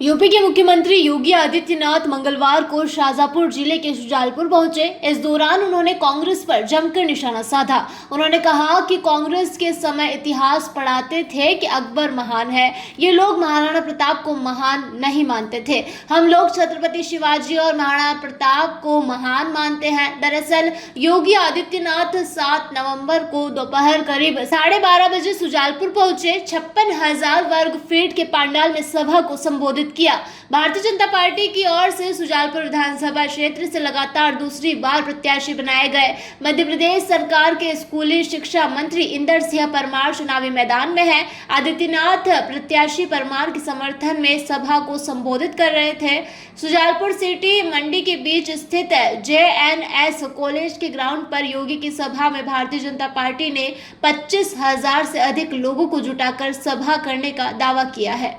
UP के मुख्यमंत्री योगी आदित्यनाथ मंगलवार को शाजापुर जिले के सुजालपुर पहुंचे। इस दौरान उन्होंने कांग्रेस पर जमकर निशाना साधा। उन्होंने कहा कि कांग्रेस के समय इतिहास पढ़ाते थे कि अकबर महान है, ये लोग महाराणा प्रताप को महान नहीं मानते थे। हम लोग छत्रपति शिवाजी और महाराणा प्रताप को महान मानते हैं। दरअसल योगी आदित्यनाथ 7 नवंबर को दोपहर करीब 12:30 बजे सुजालपुर पहुंचे। 56,000 वर्ग फीट के पंडाल में सभा को संबोधित किया। भारतीय जनता पार्टी की ओर से सुजालपुर विधानसभा क्षेत्र से लगातार दूसरी बार प्रत्याशी बनाए गए मध्य प्रदेश सरकार के स्कूली शिक्षा मंत्री इंदर सिंह परमार चुनावी मैदान में हैं। आदित्यनाथ प्रत्याशी परमार के समर्थन में सभा को संबोधित कर रहे थे। सुजालपुर सिटी मंडी के बीच स्थित JNS कॉलेज के ग्राउंड पर योगी की सभा में भारतीय जनता पार्टी ने 25,000 से अधिक लोगों को जुटाकर सभा करने का दावा किया है।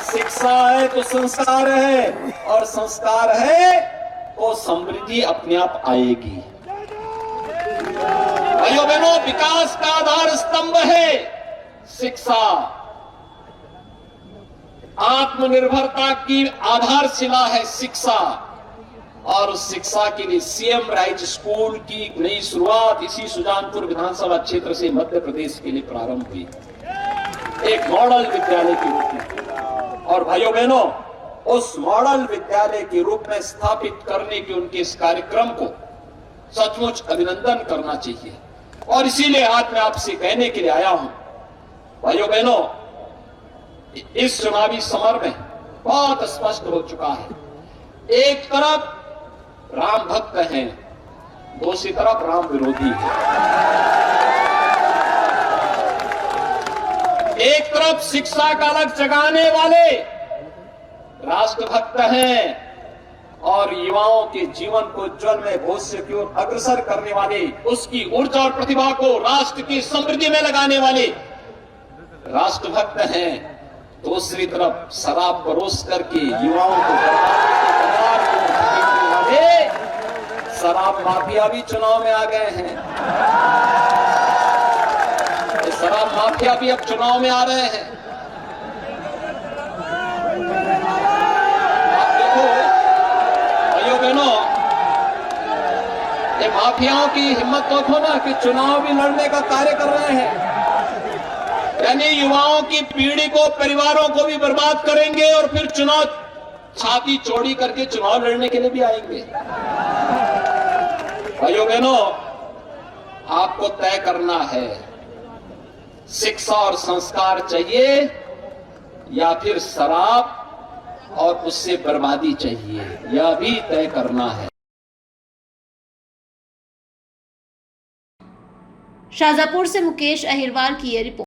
शिक्षा है तो संस्कार है, और संस्कार है तो समृद्धि अपने आप आएगी। भाइयों बहनों, विकास का आधार स्तंभ है शिक्षा। आत्मनिर्भरता की आधारशिला है शिक्षा, और उस शिक्षा के लिए CM राइज स्कूल की नई शुरुआत इसी सुजानपुर विधानसभा क्षेत्र से मध्य प्रदेश के लिए प्रारंभ हुई, एक मॉडल विद्यालय के रूप में। और भाइयों बहनों, उस मॉडल विद्यालय के रूप में स्थापित करने के उनके इस कार्यक्रम को सचमुच अभिनंदन करना चाहिए। और इसीलिए आज मैं आपसे कहने के लिए आया हूं, भाइयों बहनों, इस चुनावी समर में बहुत स्पष्ट हो चुका है। एक तरफ राम भक्त हैं, दूसरी तरफ राम विरोधी हैं। एक तरफ शिक्षा का अलग जगाने वाले राष्ट्रभक्त हैं, और युवाओं के जीवन को उज्जवल में भविष्य की ओर अग्रसर करने वाले, उसकी ऊर्जा और प्रतिभा को राष्ट्र की समृद्धि में लगाने वाले राष्ट्रभक्त हैं। दूसरी तरफ शराब परोस करके युवाओं को शराब माफिया भी चुनाव में आ गए हैं। शराब माफिया भी अब चुनाव में आ रहे हैं। आप देखो भाइयों बहनों, ये माफियाओं की हिम्मत देखो ना कि चुनाव भी लड़ने का कार्य कर रहे हैं। यानी युवाओं की पीढ़ी को, परिवारों को भी बर्बाद करेंगे, और फिर चुनाव छाती चौड़ी करके चुनाव लड़ने के लिए भी आएंगे। भाइयों बहनों, आपको तय करना है, शिक्षा और संस्कार चाहिए या फिर शराब और उससे बर्बादी चाहिए, यह भी तय करना है। शाजापुर से मुकेश अहिरवार की ये रिपोर्ट।